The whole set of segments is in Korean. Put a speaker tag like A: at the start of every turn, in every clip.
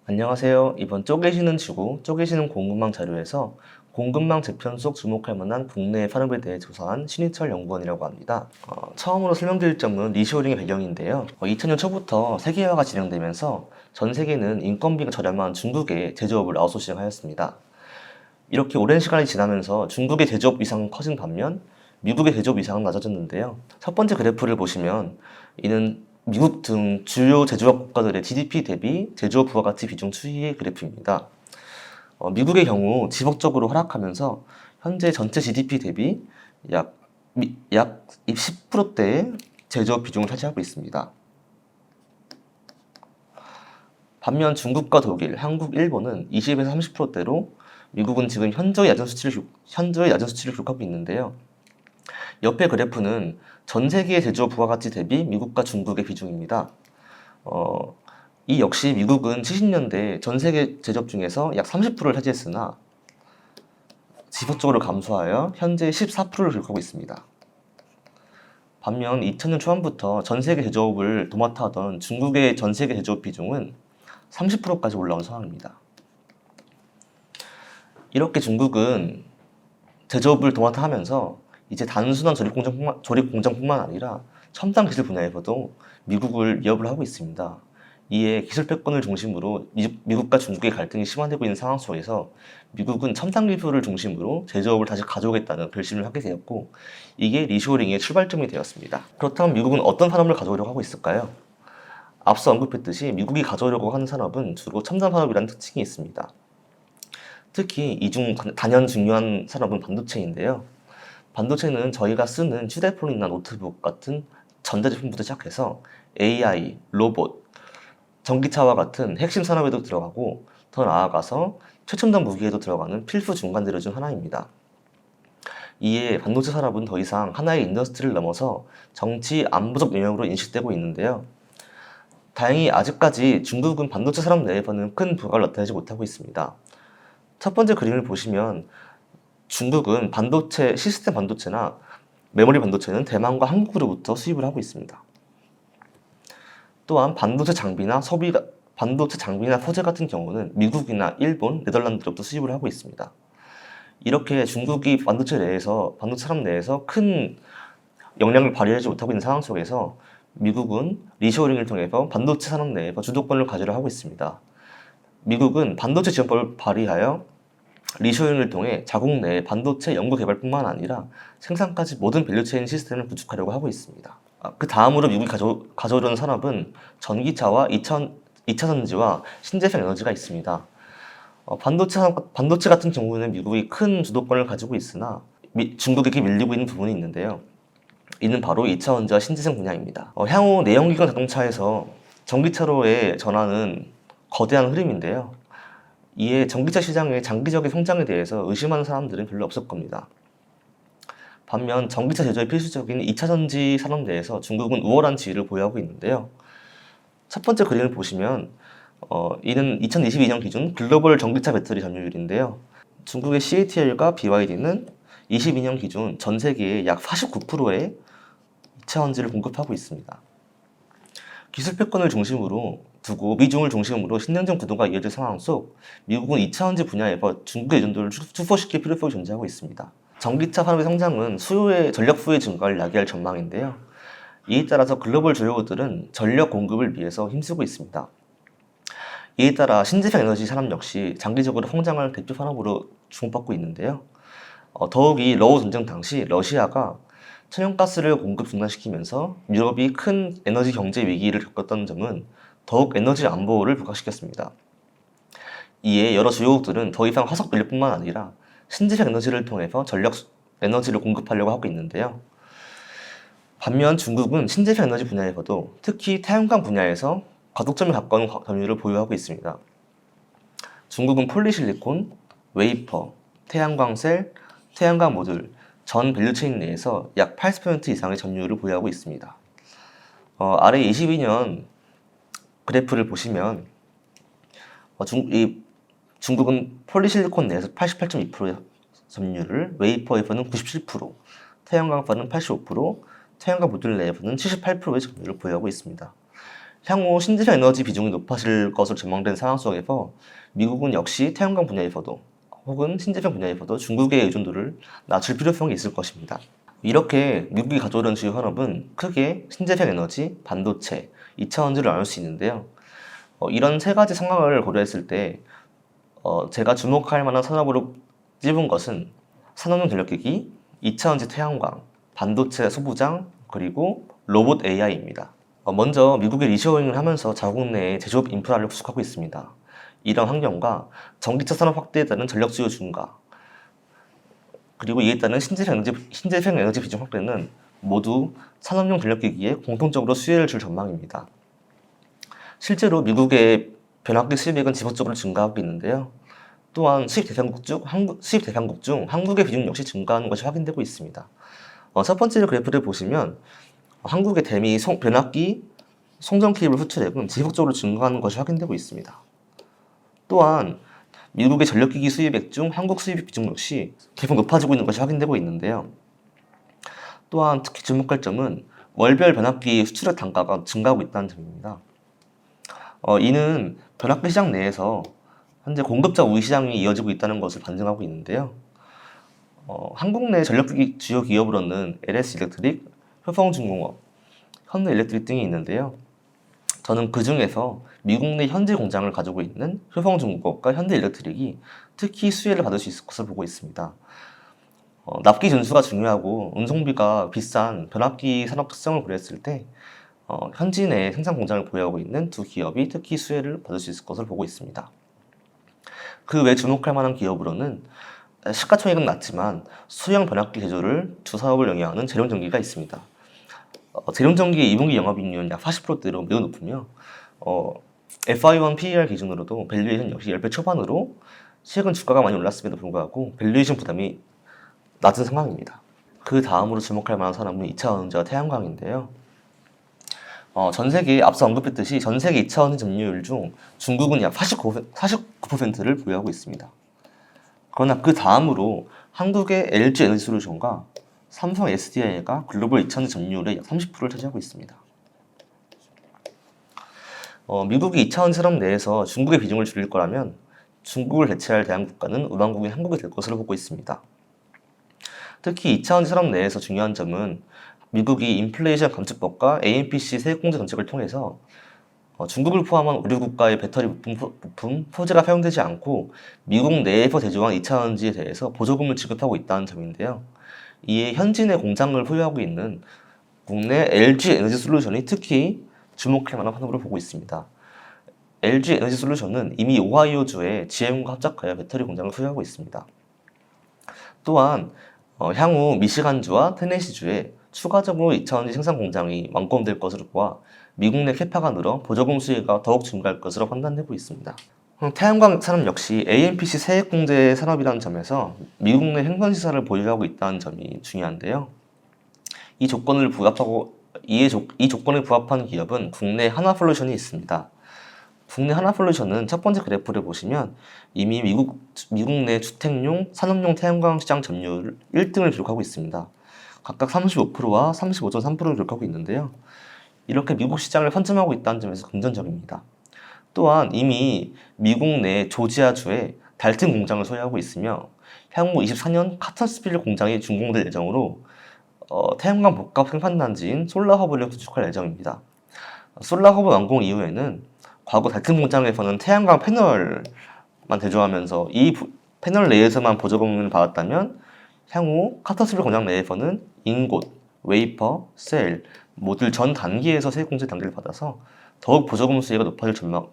A: 안녕하세요. 이번 쪼개시는 지구, 쪼개시는 공급망 자료에서 공급망 재편 속 주목할 만한 국내의 산업에 대해 조사한 신희철 연구원이라고 합니다. 처음으로 설명드릴 점은 리쇼어링의 배경인데요. 2000년 초부터 세계화가 진행되면서 전 세계는 인건비가 저렴한 중국에 제조업을 아웃소싱하였습니다. 이렇게 오랜 시간이 지나면서 중국의 제조업 위상은 커진 반면 미국의 제조업 위상은 낮아졌는데요. 첫 번째 그래프를 보시면 이는 미국 등 주요 제조업 국가들의 GDP 대비 제조업 부가가치 비중 추이의 그래프입니다. 미국의 경우 지속적으로 하락하면서 현재 전체 GDP 대비 약 10%대의 제조업 비중을 차지하고 있습니다. 반면 중국과 독일, 한국, 일본은 20에서 30%대로 미국은 지금 현저히 낮은 수치를 기록하고 있는데요. 옆에 그래프는 전 세계의 제조업 부가가치 대비 미국과 중국의 비중입니다. 이 역시 미국은 70년대 전 세계 제조업 중에서 약 30%를 차지했으나 지속적으로 감소하여 현재 14%를 기록하고 있습니다. 반면 2000년 초반부터 전 세계 제조업을 도맡아 하던 중국의 전 세계 제조업 비중은 30%까지 올라온 상황입니다. 이렇게 중국은 제조업을 도맡아 하면서 이제 단순한 조립 공장뿐만 아니라 첨단 기술 분야에서도 미국을 위협을 하고 있습니다. 이에 기술 패권을 중심으로 미국과 중국의 갈등이 심화되고 있는 상황 속에서 미국은 첨단 기술을 중심으로 제조업을 다시 가져오겠다는 결심을 하게 되었고, 이게 리쇼어링의 출발점이 되었습니다. 그렇다면 미국은 어떤 산업을 가져오려고 하고 있을까요? 앞서 언급했듯이 미국이 가져오려고 하는 산업은 주로 첨단 산업이라는 특징이 있습니다. 특히 이 중 단연 중요한 산업은 반도체인데요. 반도체는 저희가 쓰는 휴대폰이나 노트북 같은 전자제품부터 시작해서 AI, 로봇, 전기차와 같은 핵심 산업에도 들어가고, 더 나아가서 최첨단 무기에도 들어가는 필수 중간 재료 중 하나입니다. 이에 반도체 산업은 더 이상 하나의 인더스트리를 넘어서 정치 안보적 영역으로 인식되고 있는데요. 다행히 아직까지 중국은 반도체 산업 내에서는 큰 부각을 나타내지 못하고 있습니다. 첫 번째 그림을 보시면 중국은 반도체, 시스템 반도체나 메모리 반도체는 대만과 한국으로부터 수입을 하고 있습니다. 또한 반도체 장비나 소재 같은 경우는 미국이나 일본, 네덜란드로부터 수입을 하고 있습니다. 이렇게 중국이 반도체 산업 내에서 큰 영향을 발휘하지 못하고 있는 상황 속에서 미국은 리쇼어링을 통해서 반도체 산업 내에서 주도권을 가지려 하고 있습니다. 미국은 반도체 지원법을 발의하여 리쇼어링을 통해 자국 내 반도체 연구 개발뿐만 아니라 생산까지 모든 밸류체인 시스템을 구축하려고 하고 있습니다. 그 다음으로 미국이 가져오려는 산업은 전기차와 2차전지와 신재생 에너지가 있습니다. 반도체 같은 경우는 미국이 큰 주도권을 가지고 있으나 중국에게 밀리고 있는 부분이 있는데요. 이는 바로 2차전지와 신재생 분야입니다. 향후 내연기관 자동차에서 전기차로의 전환은 거대한 흐름인데요. 이에 전기차 시장의 장기적인 성장에 대해서 의심하는 사람들은 별로 없을 겁니다. 반면 전기차 제조에 필수적인 2차전지 산업 내에서 중국은 우월한 지위를 보유하고 있는데요. 첫 번째 그림을 보시면 이는 2022년 기준 글로벌 전기차 배터리 점유율인데요. 중국의 CATL과 BYD는 22년 기준 전 세계의 약 49%의 2차전지를 공급하고 있습니다. 기술 패권을 중심으로 두고 미중을 중심으로 신냉전 구도가 이어질 상황 속 미국은 2차전지 분야에서 중국의 의존도를 축소시킬 필요성이 존재하고 있습니다. 전기차 산업의 성장은 전력 수요의 증가를 야기할 전망인데요. 이에 따라서 글로벌 주요국들은 전력 공급을 위해서 힘쓰고 있습니다. 이에 따라 신재생 에너지 산업 역시 장기적으로 성장할 대표 산업으로 주목받고 있는데요. 더욱이 러우 전쟁 당시 러시아가 천연가스를 공급 중단시키면서 유럽이 큰 에너지 경제 위기를 겪었던 점은 더욱 에너지 안보를 부각시켰습니다. 이에 여러 주요국들은 더 이상 화석 연료뿐만 아니라 신재생 에너지를 통해서 에너지를 공급하려고 하고 있는데요. 반면 중국은 신재생 에너지 분야에서도 특히 태양광 분야에서 가독점에 가까운 점유율을 보유하고 있습니다. 중국은 폴리실리콘, 웨이퍼, 태양광 셀, 태양광 모듈, 전 밸류체인 내에서 약 80% 이상의 점유율을 보유하고 있습니다. 아래 22년 그래프를 보시면 중국은 폴리실리콘 내에서 88.2%의 점유율을, 웨이퍼에서는 97%, 태양광판은 85%, 태양광 모듈 내에서는 78%의 점유율을 보유하고 있습니다. 향후 신재생 에너지 비중이 높아질 것으로 전망되는 상황 속에서 미국은 역시 태양광 분야에서도 혹은 신재생 분야에서도 중국의 의존도를 낮출 필요성이 있을 것입니다. 이렇게 미국이 가져오려는 주요 산업은 크게 신재생 에너지, 반도체, 2차원지를 나눌 수 있는데요. 이런 세 가지 상황을 고려했을 때 제가 주목할 만한 산업으로 찝은 것은 산업용 전력기기, 2차원지 태양광, 반도체 소부장, 그리고 로봇 AI입니다. 먼저 미국이 리쇼어링을 하면서 자국 내에 제조업 인프라를 구축하고 있습니다. 이런 환경과 전기차 산업 확대에 따른 전력 수요 증가, 그리고 이에 따른 신재생 에너지 비중 확대는 모두 산업용 전력기기에 공통적으로 수혜를 줄 전망입니다. 실제로 미국의 변압기 수입액은 지속적으로 증가하고 있는데요. 또한 수입 대상국 중 한국의 비중 역시 증가하는 것이 확인되고 있습니다. 첫 번째 그래프를 보시면 한국의 대미 변압기 송전 케이블 수출액은 지속적으로 증가하는 것이 확인되고 있습니다. 또한 미국의 전력기기 수입액 중 한국 수입 비중 역시 계속 높아지고 있는 것이 확인되고 있는데요. 또한 특히 주목할 점은 월별 변압기 수출액 단가가 증가하고 있다는 점입니다. 이는 변압기 시장 내에서 현재 공급자 우위 시장이 이어지고 있다는 것을 반증하고 있는데요. 한국 내 전력기기 주요 기업으로는 LS일렉트릭, 효성중공업, 현대일렉트릭 등이 있는데요. 저는 그 중에서 미국 내 현재 공장을 가지고 있는 효성중공업과 현대일렉트릭이 특히 수혜를 받을 수 있을 것을 보고 있습니다. 납기 전수가 중요하고 운송비가 비싼 변압기 산업 특성을 고려했을 때 현지 내 생산 공장을 보유하고 있는 두 기업이 특히 수혜를 받을 수 있을 것을 보고 있습니다. 그 외 주목할 만한 기업으로는 시가총액은 낮지만 소형 변압기 제조를 두 사업을 영위하는 재룡전기가 있습니다. 재룡전기의 2분기 영업이익률은 약 40%대로 매우 높으며 FI1 PER 기준으로도 밸류에이션 역시 10배 초반으로 최근 주가가 많이 올랐음에도 불구하고 밸류에이션 부담이 낮은 상황입니다. 그 다음으로 주목할 만한 산업은 2차원지와 태양광인데요. 앞서 언급했듯이 전 세계 2차원지 점유율 중 중국은 약 49%를 보유하고 있습니다. 그러나 그 다음으로 한국의 LG 에너지솔루션과 삼성 SDI가 글로벌 2차원지 점유율의 약 30%를 차지하고 있습니다. 미국이 2차원지 산업 내에서 중국의 비중을 줄일 거라면 중국을 대체할 대한국가는 우방국인 한국이 될 것으로 보고 있습니다. 특히 2차원지 산업 내에서 중요한 점은 미국이 인플레이션 감축법과 AMPC 세액공제 정책을 통해서 중국을 포함한 우리 국가의 배터리 부품, 소재가 사용되지 않고 미국 내에서 제조한 2차원지에 대해서 보조금을 지급하고 있다는 점인데요. 이에 현지 내 공장을 소유하고 있는 국내 LG 에너지 솔루션이 특히 주목할 만한 산업으로 보고 있습니다. LG 에너지 솔루션은 이미 오하이오주에 GM과 합작하여 배터리 공장을 소유하고 있습니다. 또한 향후 미시간주와 테네시주에 추가적으로 2차원지 생산 공장이 완공될 것으로 보아 미국 내 캐파가 늘어 보조금 수혜가 더욱 증가할 것으로 판단되고 있습니다. 태양광 산업 역시 AMPC 세액공제 산업이라는 점에서 미국 내 생산시설을 보유하고 있다는 점이 중요한데요. 이 조건에 부합한 기업은 국내 하나솔루션이 있습니다. 국내 하나솔루션은 첫 번째 그래프를 보시면 이미 미국 내 주택용, 산업용 태양광 시장 점유율 1등을 기록하고 있습니다. 각각 35%와 35.3%를 기록하고 있는데요. 이렇게 미국 시장을 선점하고 있다는 점에서 긍정적입니다. 또한 이미 미국 내 조지아주에 달튼 공장을 소유하고 있으며 향후 24년 카턴스빌 공장이 준공될 예정으로 태양광 복합 생산단지인 솔라허브를 구축할 예정입니다. 솔라허브 완공 이후에는 과거 달튼 공장에서는 태양광 패널만 대조하면서 이 패널 내에서만 보조금을 받았다면 향후 카턴스빌 공장 내에서는 인곳, 웨이퍼, 셀, 모듈 전 단계에서 세액공제 단계를 받아서 더욱 보조금 수혜가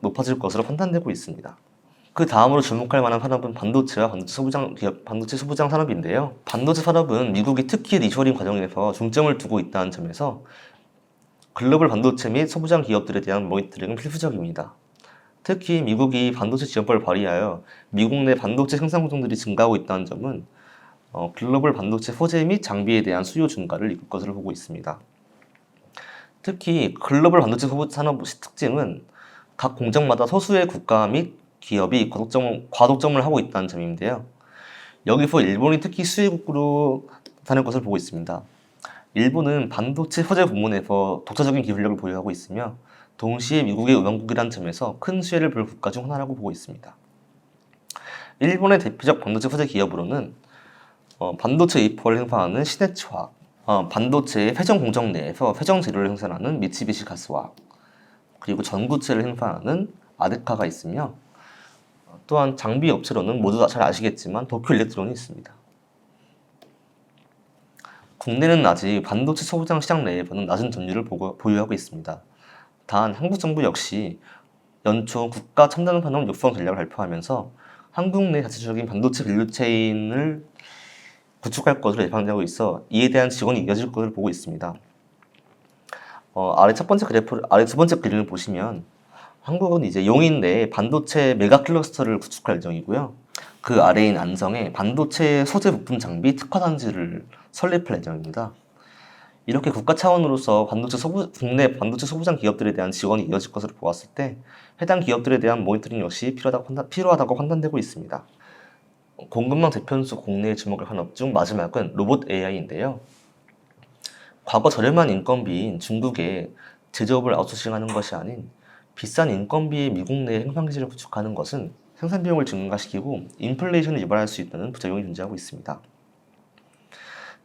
A: 높아질 것으로 판단되고 있습니다. 그 다음으로 주목할 만한 산업은 반도체와 반도체 소부장 산업인데요. 반도체 산업은 미국이 특히 리쇼어링 과정에서 중점을 두고 있다는 점에서 글로벌 반도체 및 소부장 기업들에 대한 모니터링은 필수적입니다. 특히 미국이 반도체 지원법을 발의하여 미국 내 반도체 생산 공정들이 증가하고 있다는 점은 글로벌 반도체 소재 및 장비에 대한 수요 증가를 이끌 것으로 보고 있습니다. 특히 글로벌 반도체 산업 특징은 각 공장마다 소수의 국가 및 기업이 과독점을 하고 있다는 점인데요. 여기서 일본이 특히 수혜국으로 나타날 것을 보고 있습니다. 일본은 반도체 소재 부문에서 독자적인 기술력을 보유하고 있으며 동시에 미국의 우방국이라는 점에서 큰 수혜를 볼 국가 중 하나라고 보고 있습니다. 일본의 대표적 반도체 소재 기업으로는 반도체 웨이퍼를 생산하는 시네츠화학, 반도체의 회전 공정 내에서 회전 재료를 생산하는 미쓰비시 가스화학, 그리고 전구체를 생산하는 아데카가 있으며 또한 장비 업체로는 모두 다 잘 아시겠지만 도쿄 일렉트론이 있습니다. 국내는 아직 반도체 소부장 시장 내에서는 낮은 점유율을 보유하고 있습니다. 단 한국 정부 역시 연초 국가 첨단 산업 육성 전략을 발표하면서 한국 내 자체적인 반도체 밸류체인을 구축할 것으로 예상되고 있어 이에 대한 지원이 이어질 것으로 보고 있습니다. 아래 두 번째 그림을 보시면 한국은 이제 용인 내에 반도체 메가 클러스터를 구축할 예정이고요. 그 아래인 안성에 반도체 소재 부품 장비 특화 단지를 설립할 예정입니다. 이렇게 국가 차원으로서 국내 반도체 소부장 기업들에 대한 지원이 이어질 것으로 보았을 때 해당 기업들에 대한 모니터링 역시 필요하다고 판단되고 있습니다. 공급망 재편수 국내에 주목할 산업 중 마지막은 로봇 AI인데요. 과거 저렴한 인건비인 중국에 제조업을 아웃소싱하는 것이 아닌 비싼 인건비의 미국 내 생산기지를 구축하는 것은 생산 비용을 증가시키고 인플레이션을 유발할 수 있다는 부작용이 존재하고 있습니다.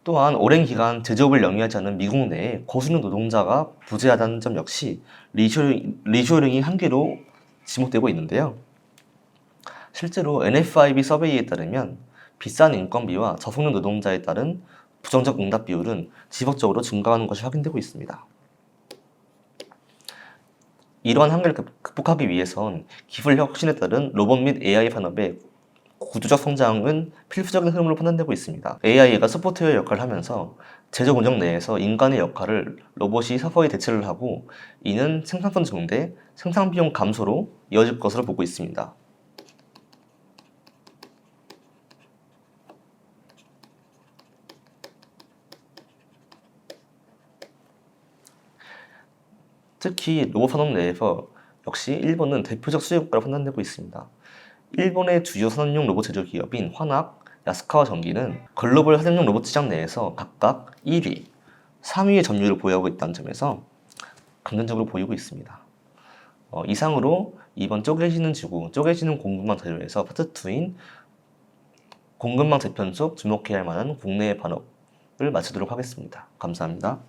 A: 또한 오랜 기간 제조업을 영위하지 않은 미국 내에 고수능 노동자가 부재하다는 점 역시 리쇼링이 한계로 지목되고 있는데요. 실제로 NFIB 서베이에 따르면 비싼 인건비와 저속능 노동자에 따른 부정적 응답 비율은 지속적으로 증가하는 것이 확인되고 있습니다. 이러한 한계를 극복하기 위해선 기술 혁신에 따른 로봇 및 AI 산업의 구조적 성장은 필수적인 흐름으로 판단되고 있습니다. AI가 소프트웨어 역할을 하면서 제조 공정 내에서 인간의 역할을 로봇이 서서히 대체를 하고 이는 생산성 증대, 생산 비용 감소로 이어질 것으로 보고 있습니다. 특히 로봇 산업 내에서 역시 일본은 대표적 수혜 국가로 판단되고 있습니다. 일본의 주요 산업용 로봇 제조 기업인 화낙, 야스카와 전기는 글로벌 산업용 로봇 시장 내에서 각각 1위, 3위의 점유율을 보유하고 있다는 점에서 긍정적으로 보이고 있습니다. 이상으로 이번 쪼개지는 지구, 쪼개지는 공급망 자료에서 파트 2인 공급망 재편 속 주목해야 할 만한 국내의 반업을 마치도록 하겠습니다. 감사합니다.